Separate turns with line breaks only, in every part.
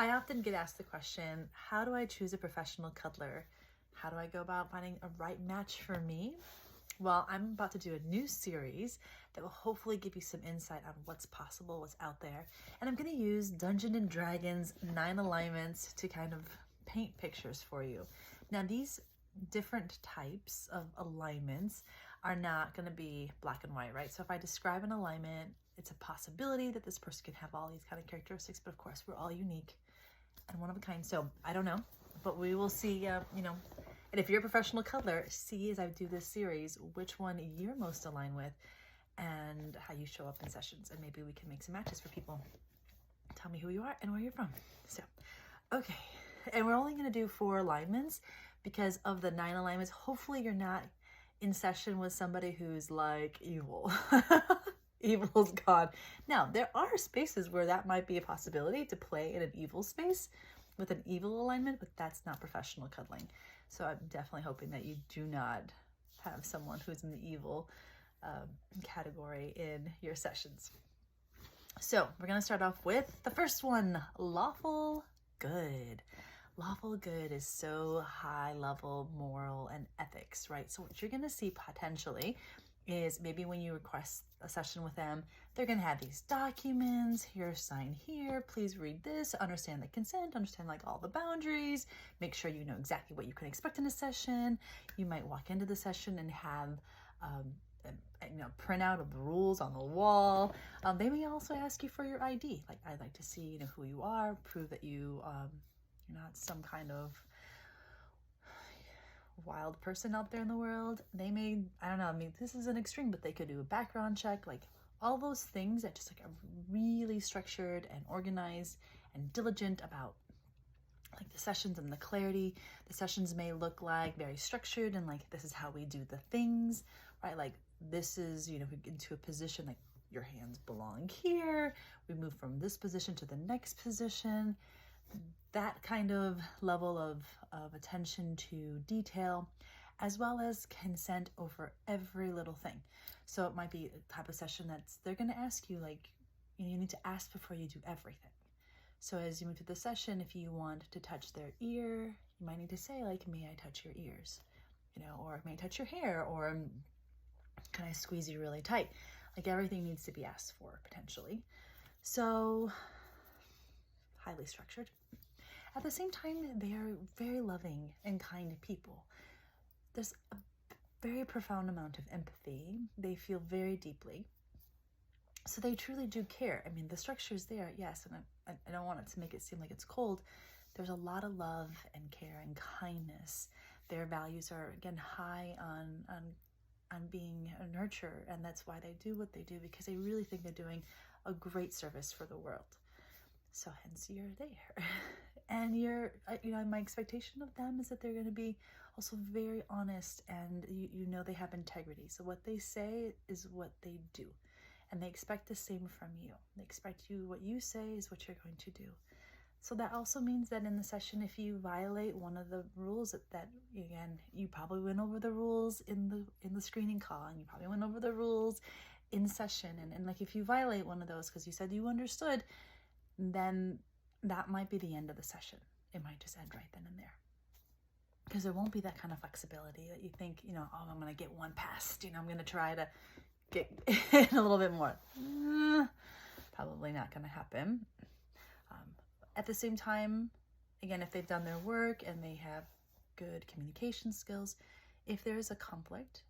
I often get asked the question, how do I choose a professional cuddler? How do I go about finding a right match for me? Well, I'm about to do a new series that will hopefully give you some insight on what's possible, what's out there. And I'm going to use Dungeons and Dragons 9 alignments to kind of paint pictures for you. Now, these different types of alignments are not going to be black and white, right? So if I describe an alignment, it's a possibility that this person can have all these kind of characteristics, but of course we're all unique and one of a kind. So I don't know, but we will see, and if you're a professional cuddler, see as I do this series, which one you're most aligned with and how you show up in sessions. And maybe we can make some matches for people. Tell me who you are and where you're from. So, okay. And we're only going to do 4 alignments because of the 9 alignments. Hopefully you're not in session with somebody who's like evil. Evil's gone. Now, there are spaces where that might be a possibility to play in an evil space with an evil alignment, but that's not professional cuddling. So I'm definitely hoping that you do not have someone who's in the evil category in your sessions. So we're going to start off with the first one, Lawful Good. Lawful Good is so high level moral and ethics, right? So what you're going to see potentially is maybe when you request a session with them, they're going to have these documents, here, sign here, please read this, understand the consent, understand like all the boundaries, make sure you know exactly what you can expect in a session. You might walk into the session and have printout of the rules on the wall. They may also ask you for your ID. Like, I'd like to see, who you are, prove that you're not some kind of wild person out there in the world. They may, I don't know, I mean, this is an extreme, but they could do a background check, like all those things that just like are really structured and organized and diligent about like the sessions and the clarity. The sessions may look like very structured and like, this is how we do the things, right? Like this is, into a position, like your hands belong here. We move from this position to the next position. That kind of level of attention to detail, as well as consent over every little thing. So it might be a type of session they're going to ask you, like, you need to ask before you do everything. So as you move through the session, if you want to touch their ear, you might need to say, like, may I touch your ears? Or may I touch your hair? Or can I squeeze you really tight? Like everything needs to be asked for potentially. So highly structured. At the same time, they are very loving and kind people. There's a very profound amount of empathy. They feel very deeply. So they truly do care. I mean, the structure is there, yes, and I don't want it to make it seem like it's cold. There's a lot of love and care and kindness. Their values are, again, high on being a nurturer, and that's why they do what they do, because they really think they're doing a great service for the world. So hence you're there. And my expectation of them is that they're going to be also very honest, and they have integrity. So what they say is what they do. And they expect the same from you. They expect what you say is what you're going to do. So that also means that in the session, if you violate one of the rules that again, you probably went over the rules in the screening call, and you probably went over the rules in session. And like if you violate one of those because you said you understood, then that might be the end of the session. It might just end right then and there. Because there won't be that kind of flexibility that you think, I'm going to get one past, I'm going to try to get in a little bit more. Probably not going to happen. At the same time, again, if they've done their work and they have good communication skills, if there is a conflict,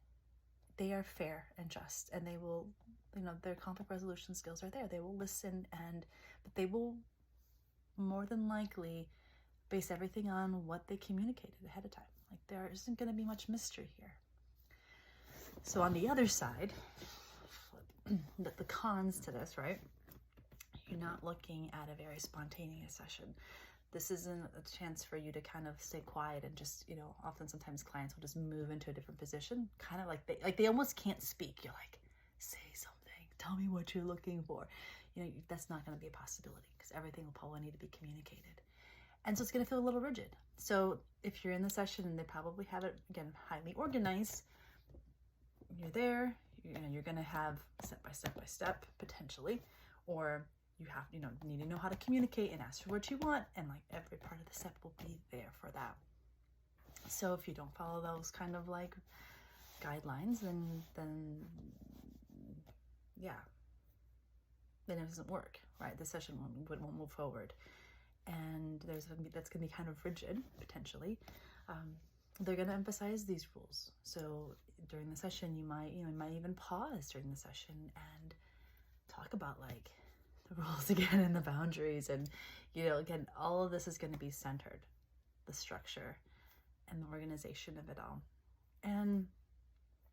they are fair and just, and they will, their conflict resolution skills are there. They will listen, but they will more than likely base everything on what they communicated ahead of time. Like there isn't going to be much mystery here. So on the other side, the cons to this, right? You're not looking at a very spontaneous session. This isn't a chance for you to kind of stay quiet and just, often sometimes clients will just move into a different position, kind of like they almost can't speak. You're like, say something, tell me what you're looking for. That's not going to be a possibility because everything will probably need to be communicated. And so it's going to feel a little rigid. So if you're in the session and they probably have it, again, highly organized, you're there, you're going to have step by step potentially, or you have, need to know how to communicate and ask for what you want, and like every part of the step will be there for that. So if you don't follow those kind of like guidelines, then it doesn't work, right? The session won't move forward, and that's gonna be kind of rigid potentially. They're gonna emphasize these rules. So during the session, you might even pause during the session and talk about like the rules again and the boundaries, and again, all of this is going to be centered, the structure and the organization of it all. And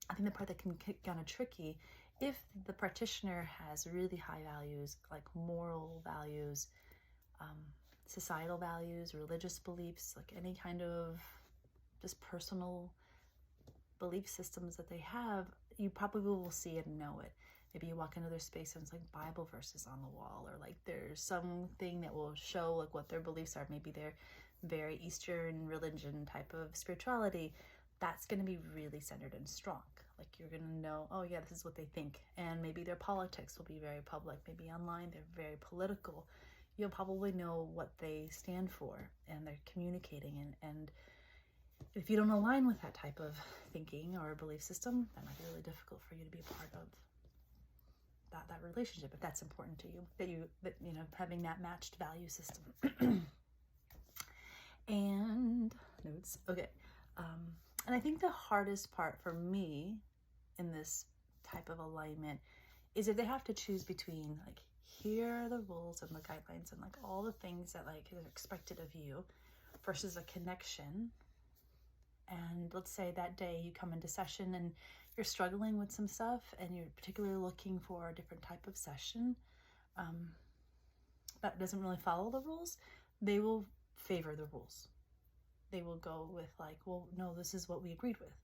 I think the part that can get kind of tricky, if the practitioner has really high values, like moral values, societal values, religious beliefs, like any kind of just personal belief systems that they have, you probably will see it and know it. Maybe you walk into their space and it's like Bible verses on the wall, or like there's something that will show like what their beliefs are. Maybe they're very Eastern religion type of spirituality. That's going to be really centered and strong. Like you're going to know, oh yeah, this is what they think. And maybe their politics will be very public. Maybe online they're very political. You'll probably know what they stand for and they're communicating. And if you don't align with that type of thinking or belief system, that might be really difficult for you to be a part of that relationship, if that's important to you, that having that matched value system. And notes, okay. And I think the hardest part for me in this type of alignment is if they have to choose between like, here are the rules and the guidelines and like all the things that like are expected of you, versus a connection. And let's say that day you come into session and you're struggling with some stuff and you're particularly looking for a different type of session that doesn't really follow the rules, they will favor the rules. They will go with like, well, no, this is what we agreed with.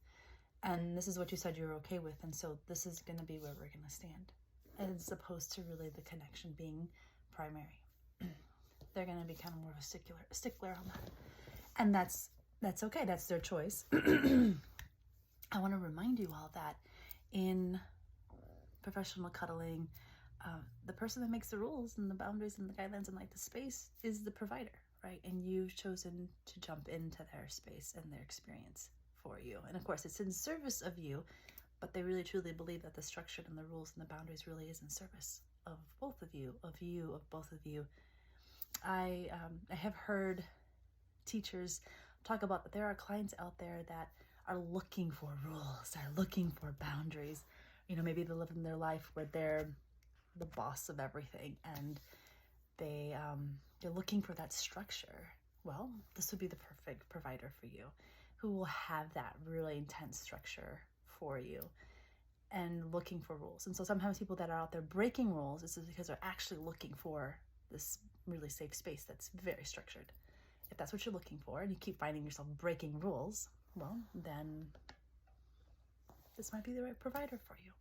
And this is what you said you were okay with. And so this is going to be where we're going to stand. As opposed to really the connection being primary. They're going to be kind of more of a stickler on that. And that's okay. That's their choice. I want to remind you all that in professional cuddling, the person that makes the rules and the boundaries and the guidelines and like the space is the provider, right? And you've chosen to jump into their space and their experience for you. And of course, it's in service of you, but they really truly believe that the structure and the rules and the boundaries really is in service of both of you, of both of you. I have heard teachers talk about that there are clients out there that are looking for rules, are looking for boundaries. Maybe they live in their life where they're the boss of everything and they're looking for that structure. Well, this would be the perfect provider for you, who will have that really intense structure for you and looking for rules. And so sometimes people that are out there breaking rules is because they're actually looking for this really safe space that's very structured. If that's what you're looking for and you keep finding yourself breaking rules, well, then this might be the right provider for you.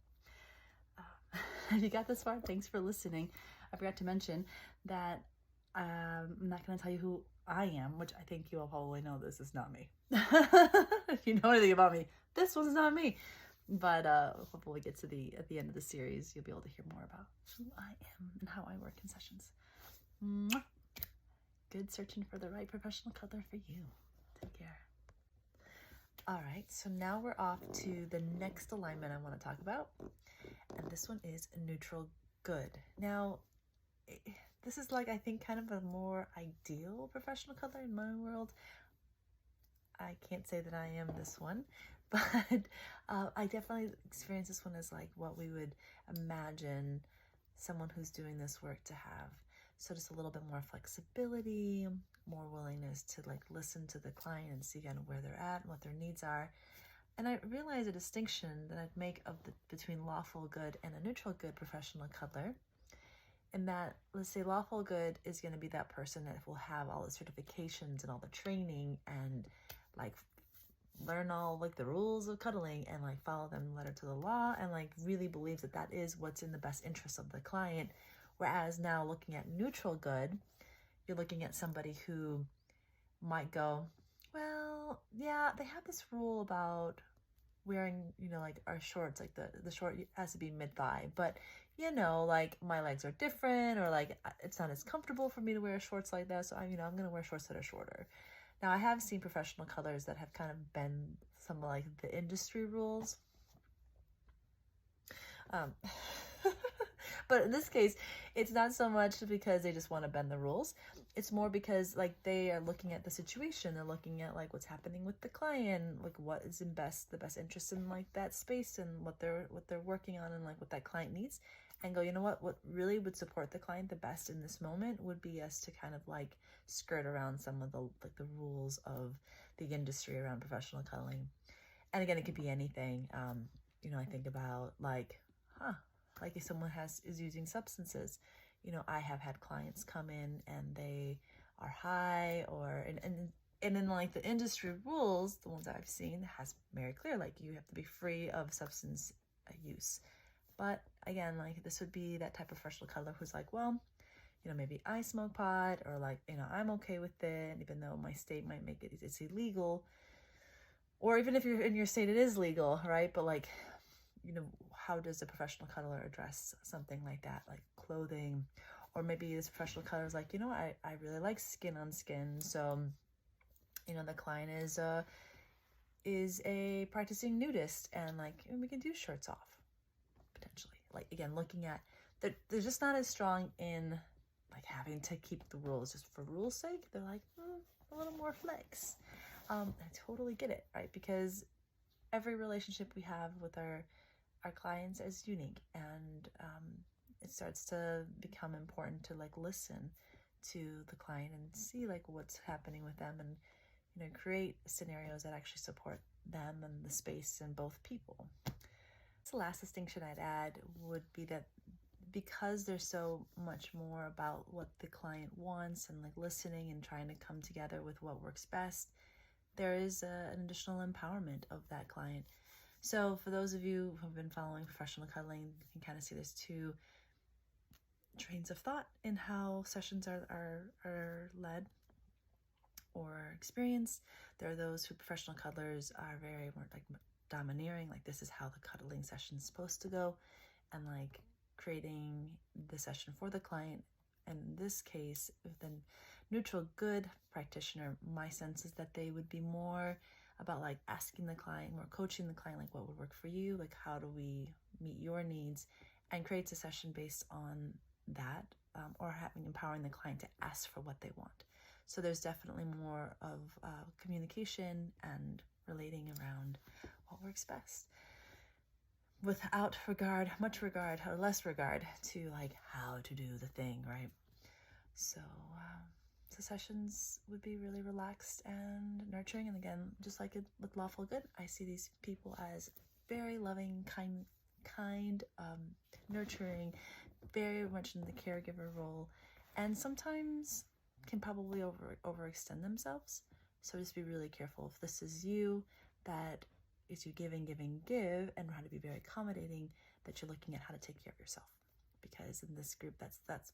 If you got this far, thanks for listening. I forgot to mention that I'm not going to tell you who I am, which I think you all probably know this is not me. If you know anything about me, this one's not me. But hopefully we get to at the end of the series, you'll be able to hear more about who I am and how I work in sessions. Mwah. Good searching for the right professional cuddler for you. Take care. All right, so now we're off to the next alignment I want to talk about. And this one is neutral good. Now, this is like, I think, kind of a more ideal professional cuddler in my world. I can't say that I am this one, but I definitely experience this one as like what we would imagine someone who's doing this work to have. So just a little bit more flexibility, more willingness to like listen to the client and see kind of where they're at and what their needs are. And I realize a distinction that I'd make between lawful good and a neutral good professional cuddler. And that, let's say lawful good is going to be that person that will have all the certifications and all the training and like learn all like the rules of cuddling and like follow them letter to the law and like really believes that that is what's in the best interest of the client. Whereas now looking at neutral good, you're looking at somebody who might go, well, yeah, they have this rule about wearing, like our shorts, like the short has to be mid-thigh, but like my legs are different, or like it's not as comfortable for me to wear shorts like that. So I'm going to wear shorts that are shorter. Now I have seen professional colors that have kind of been some of like the industry rules. But in this case, it's not so much because they just want to bend the rules. It's more because like they are looking at the situation. They're looking at like what's happening with the client, like what is in the best interest in like that space and what they're working on and like what that client needs, and go, you know what really would support the client the best in this moment would be us to kind of like skirt around some of the like the rules of the industry around professional cuddling. And again, it could be anything. I think about like if someone is using substances. I have had clients come in and they are high, or and in like the industry rules, the ones that I've seen has very clear, like you have to be free of substance use. But again, like this would be that type of professional cuddler who's like, well, maybe I smoke pot, or like, I'm okay with it, even though my state might make it's illegal. Or even if you're in your state, it is legal, right? But like, how does a professional cuddler address something like that, like clothing? Or maybe this professional cuddler is like, I really like skin on skin. So, the client is a practicing nudist, and like, we can do shirts off, potentially. Like, again, looking at, they're just not as strong in like having to keep the rules just for rules' sake. They're like, a little more flex. I totally get it, right? Because every relationship we have with our clients is unique, and it starts to become important to like listen to the client and see like what's happening with them, and create scenarios that actually support them and the space and both people. So the last distinction I'd add would be that because there's so much more about what the client wants and like listening and trying to come together with what works best, there is an additional empowerment of that client. So for those of you who have been following professional cuddling, you can kind of see there's two trains of thought in how sessions are led or experienced. There are those who professional cuddlers are very more like domineering, like this is how the cuddling session is supposed to go, and like creating the session for the client. And in this case, with the neutral good practitioner, my sense is that they would be more about like asking the client, more coaching the client, like what would work for you, like how do we meet your needs, and creates a session based on that, or empowering the client to ask for what they want. So there's definitely more of communication and relating around what works best, without much regard or less regard to like how to do the thing, right? So the sessions would be really relaxed and nurturing. And again, just like with Lawful Good, I see these people as very loving, kind, nurturing, very much in the caregiver role, and sometimes can probably overextend themselves. So just be really careful if this is you, that is you give, and how to be very accommodating, that you're looking at how to take care of yourself. Because in this group, that's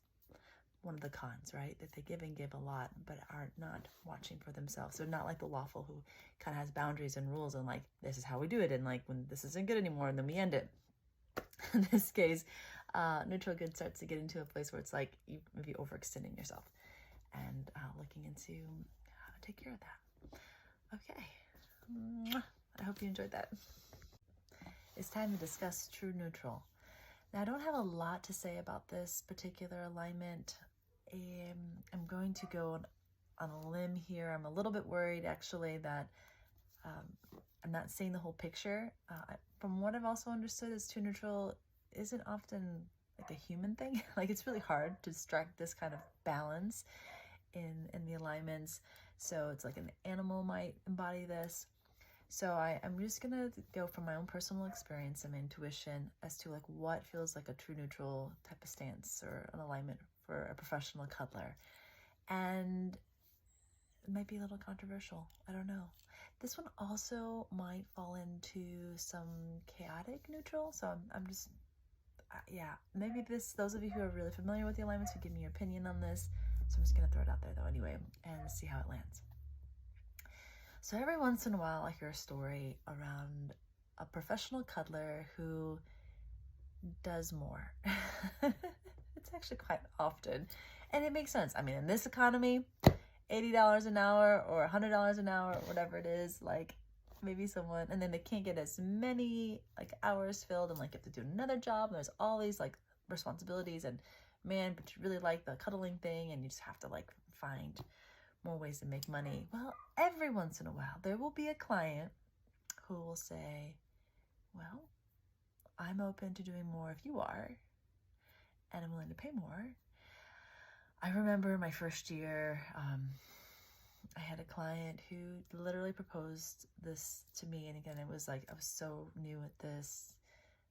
one of the cons, right? That they give a lot, but are not watching for themselves. They're not like the lawful, who kind of has boundaries and rules, and like, this is how we do it, and like when this isn't good anymore, and then we end it. In this case, neutral good starts to get into a place where it's like you maybe overextending yourself, and looking into how to take care of that. Okay. I hope you enjoyed that. It's time to discuss true neutral. Now, I don't have a lot to say about this particular alignment. I'm going to go on a limb here. I'm a little bit worried, actually, that I'm not seeing the whole picture. From what I've also understood, is true neutral isn't often like a human thing. Like, it's really hard to strike this kind of balance in the alignments. So it's like an animal might embody this. So I'm just gonna go from my own personal experience and my intuition as to like what feels like a true neutral type of stance or an alignment for a professional cuddler. And it might be a little controversial, I don't know. This one also might fall into some chaotic neutral. So I'm just, maybe those of you who are really familiar with the alignments would give me your opinion on this. So I'm just gonna throw it out there though anyway and see how it lands. So every once in a while, I hear a story around a professional cuddler who does more. It's actually quite often. And it makes sense. I mean, in this economy, $80 an hour or $100 an hour, or whatever it is, like maybe someone, and then they can't get as many like hours filled, and like you have to do another job, and there's all these like responsibilities, and man, but you really like the cuddling thing, and you just have to like find more ways to make money. Well, every once in a while, there will be a client who will say, well, I'm open to doing more if you are, and I'm willing to pay more. I remember my first year, I had a client who literally proposed this to me. And again, it was like, I was so new at this.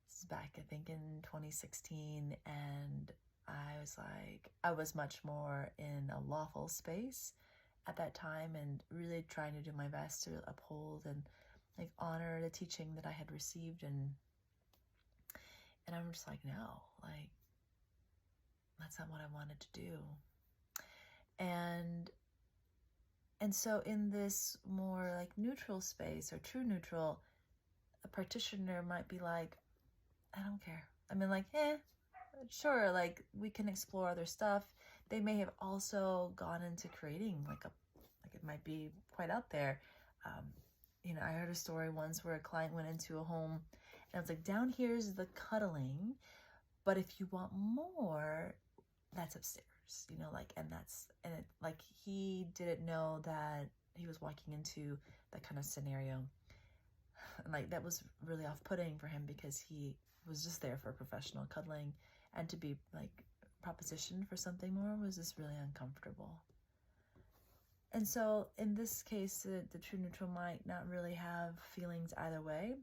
This is back, I think, in 2016. And I was like, I was much more in a lawful space at that time and really trying to do my best to uphold and like honor the teaching that I had received. And I'm just like, no, like, that's not what I wanted to do. And so in this more like neutral space or true neutral, a practitioner might be like, I don't care. I mean, like, sure, like we can explore other stuff. They may have also gone into creating like it might be quite out there. I heard a story once where a client went into a home and it's like, down here's the cuddling, but if you want more, that's upstairs, and it, like, he didn't know that he was walking into that kind of scenario. And like, that was really off-putting for him because he was just there for professional cuddling, and to be like propositioned for something more was just really uncomfortable. And so in this case, the true neutral might not really have feelings either way.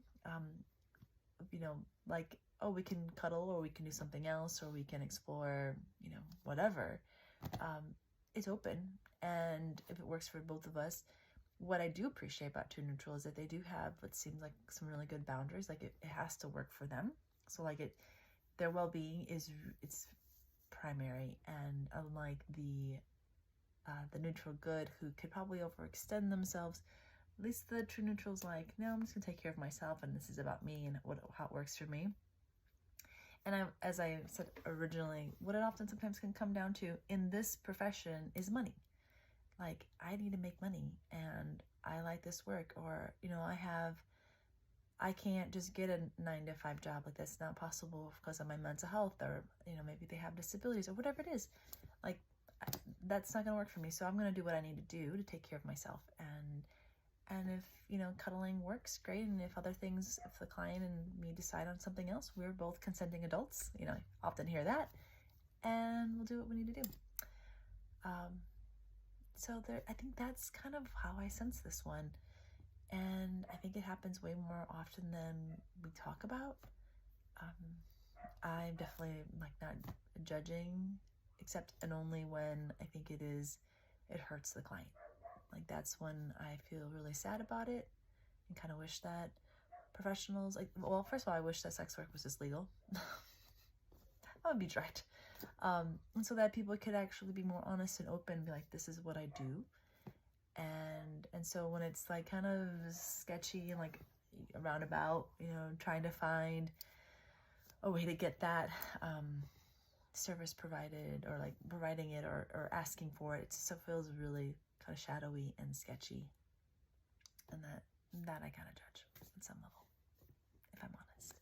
Like, oh, we can cuddle, or we can do something else, or we can explore, whatever. It's open, and if it works for both of us. What I do appreciate about true neutral is that they do have what seems like some really good boundaries. Like, it has to work for them. So like their well-being it's primary, and unlike the neutral good, who could probably overextend themselves, at least the true neutral's like, no, I'm just gonna take care of myself, and this is about me and how it works for me. And as I said originally, what it often sometimes can come down to in this profession is money. Like, I need to make money, and I like this work, or, I can't just get a 9-to-5 job. Like, that's not possible because of my mental health, or, maybe they have disabilities or whatever it is. Like, that's not going to work for me. So I'm going to do what I need to do to take care of myself. And if, cuddling works, great. And if the client and me decide on something else, we're both consenting adults, I often hear that, and we'll do what we need to do. So I think that's kind of how I sense this one. And I think it happens way more often than we talk about. I'm definitely like not judging, except and only when I think it hurts the client. Like, that's when I feel really sad about it and kind of wish that professionals, first of all, I wish that sex work was just legal. That would be direct. And so that people could actually be more honest and open and be like, this is what I do. And so when it's like kind of sketchy and like a roundabout, trying to find a way to get that service provided, or like providing it, or asking for it, it just feels really kind of shadowy and sketchy. And that I kind of judge on some level, if I'm honest.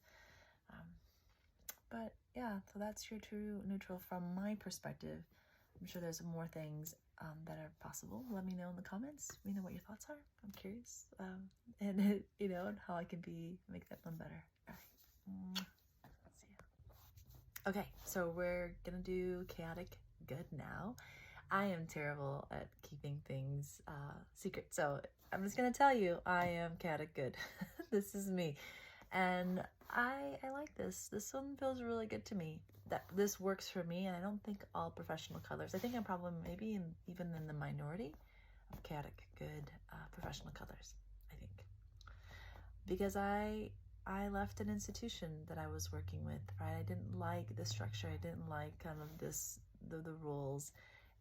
But yeah, so that's your true neutral from my perspective. I'm sure there's more things that are possible. Let me know in the comments. Let me know what your thoughts are. I'm curious. And how I can make that one better. All right. See ya. Okay, so we're gonna do chaotic good now. I am terrible at keeping things secret, so I'm just gonna tell you, I am chaotic good. This is me. And I like this. This one feels really good to me. That this works for me, and I don't think all professional cuddlers. I think I'm probably maybe even in the minority of chaotic good professional cuddlers. I think because I left an institution that I was working with. Right, I didn't like the structure. I didn't like kind of the rules.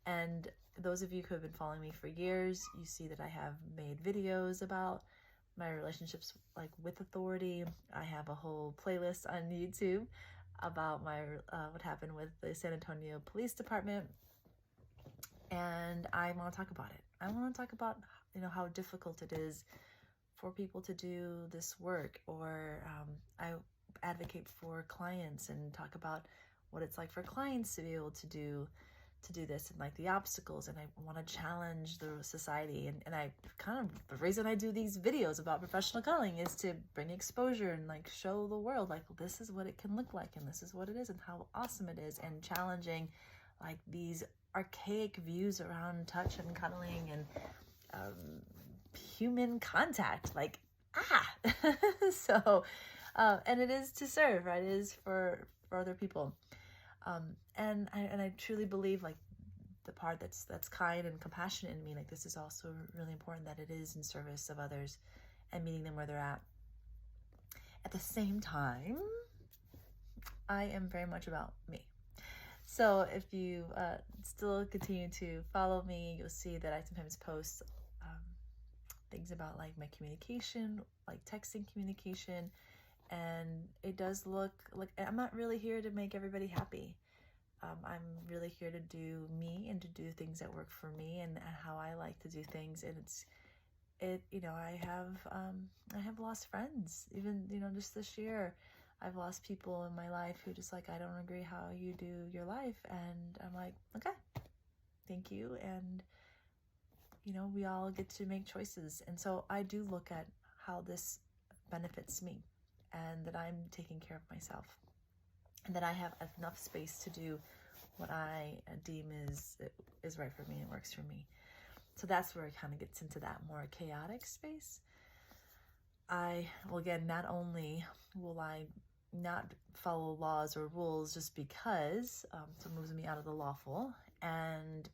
And those of you who have been following me for years, you see that I have made videos about my relationships like with authority. I have a whole playlist on YouTube about my what happened with the San Antonio Police Department, and I want to talk about it. I want to talk about, you know, how difficult it is for people to do this work, or I advocate for clients and talk about what it's like for clients to be able to do this, and like the obstacles, and I want to challenge the society, and I kind of, the reason I do these videos about professional cuddling is to bring exposure and like show the world like this is what it can look like, and this is what it is, and how awesome it is, and challenging like these archaic views around touch and cuddling and human contact, like so and it is to serve, right? It is for other people. And I truly believe like the part that's kind and compassionate in me, like this is also really important, that it is in service of others and meeting them where they're at. At the same time, I am very much about me. So if you still continue to follow me, you'll see that I sometimes post things about like my communication, like texting communication, and it does look like I'm not really here to make everybody happy. I'm really here to do me and to do things that work for me and how I like to do things. And you know, I have lost friends, even, you know, just this year. I've lost people in my life who just like, I don't agree how you do your life. And I'm like, okay, thank you. And, you know, we all get to make choices. And so I do look at how this benefits me, and that I'm taking care of myself, and that I have enough space to do what I deem is right for me and works for me. So that's where it kind of gets into that more chaotic space. Again, not only will I not follow laws or rules just because, so it moves me out of the lawful, and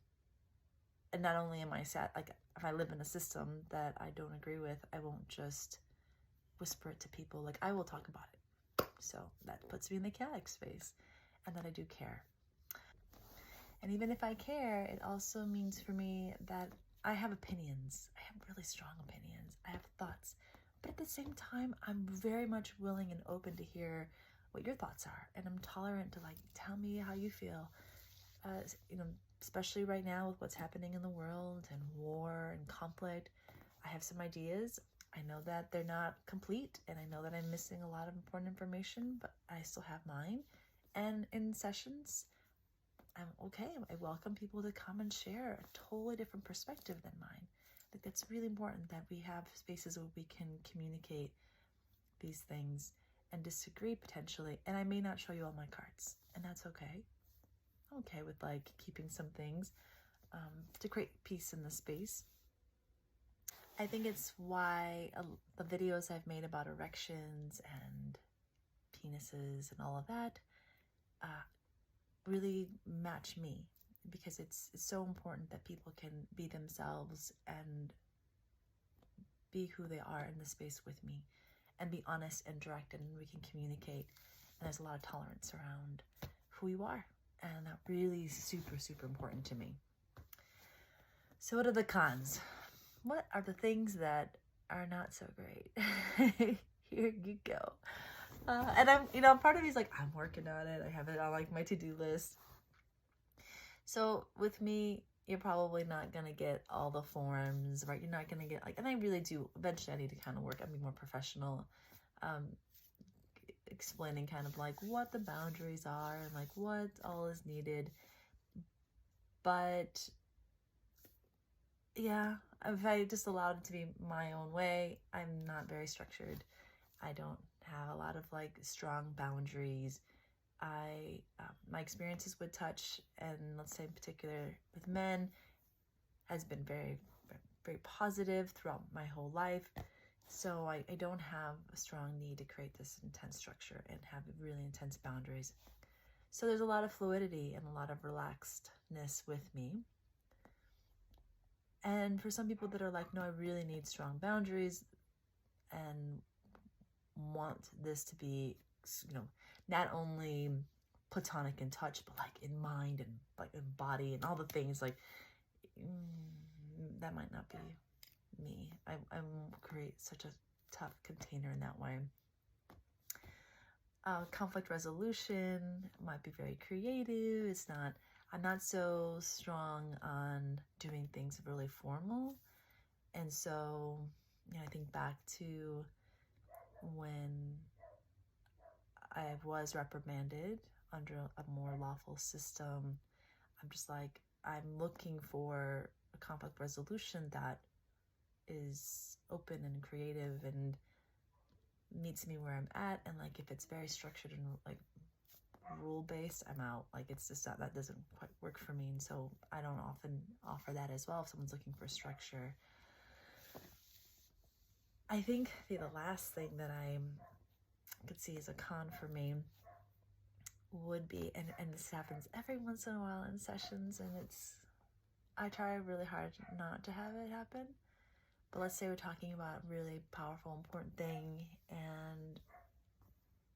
not only am I sad, like if I live in a system that I don't agree with, I won't just whisper it to people, like I will talk about it. So that puts me in the chaotic space, and that I do care. And even if I care, it also means for me that I have opinions. I have really strong opinions. I have thoughts. But at the same time, I'm very much willing and open to hear what your thoughts are. And I'm tolerant to like, tell me how you feel. You know, especially right now with what's happening in the world and war and conflict, I have some ideas. I know that they're not complete, and I know that I'm missing a lot of important information, but I still have mine. And in sessions, I'm okay. I welcome people to come and share a totally different perspective than mine. I think that's really important, that we have spaces where we can communicate these things and disagree potentially. And I may not show you all my cards, and that's okay. I'm okay with like keeping some things to create peace in the space. I think it's why the videos I've made about erections and penises and all of that really match me, because it's so important that people can be themselves and be who they are in the space with me, and be honest and direct, and we can communicate. And there's a lot of tolerance around who you are, and that really is super, super important to me. So what are the cons? What are the things that are not so great? Here you go. And I'm, you know, part of me is like, I'm working on it. I have it on like my to-do list. So with me, you're probably not going to get all the forms, right? You're not going to get like, and I really do, eventually I need to kind of work on being more professional, explaining kind of like what the boundaries are and like what all is needed. But yeah, if I just allowed it to be my own way, I'm not very structured. I don't have a lot of like strong boundaries. My experiences with touch, and let's say in particular with men, has been very, very positive throughout my whole life. So I don't have a strong need to create this intense structure and have really intense boundaries. So there's a lot of fluidity and a lot of relaxedness with me. And for some people that are like, no, I really need strong boundaries and want this to be, you know, not only platonic in touch, but like in mind and like in body and all the things, like that might not be me. I create such a tough container in that way. Conflict resolution might be very creative. I'm not so strong on doing things really formal. And so, I think back to when I was reprimanded under a more lawful system. I'm just like, I'm looking for a conflict resolution that is open and creative and meets me where I'm at. And like, if it's very structured and like rule-based, I'm out. Like, it's just that doesn't quite work for me. And so I don't often offer that as well if someone's looking for structure. I think the last thing that I could see as a con for me would be, and this happens every once in a while in sessions, and I try really hard not to have it happen, but let's say we're talking about a really powerful, important thing, and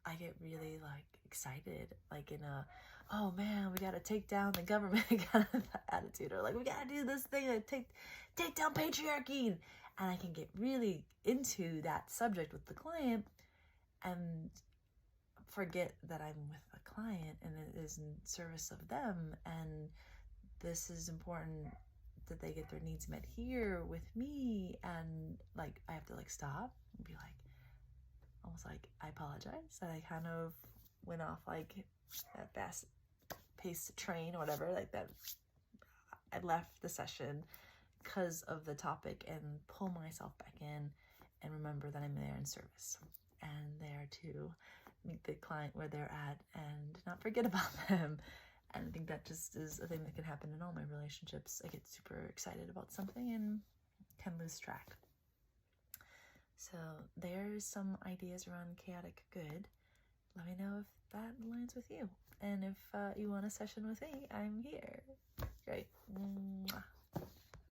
I get really like excited, like in a, oh man, we gotta take down the government kind of attitude, or like we gotta do this thing to take down patriarchy, and I can get really into that subject with the client and forget that I'm with a client and it is in service of them, and this is important that they get their needs met here with me, and like I have to like stop and be like, almost like, I apologize that I kind of went off like that fast-paced train or whatever, like that I left the session because of the topic, and pull myself back in and remember that I'm there in service and there to meet the client where they're at and not forget about them. And I think that just is a thing that can happen in all my relationships. I get super excited about something and can lose track. So there's some ideas around chaotic good. Let me know if that aligns with you. And if you want a session with me, I'm here. Great. Mwah.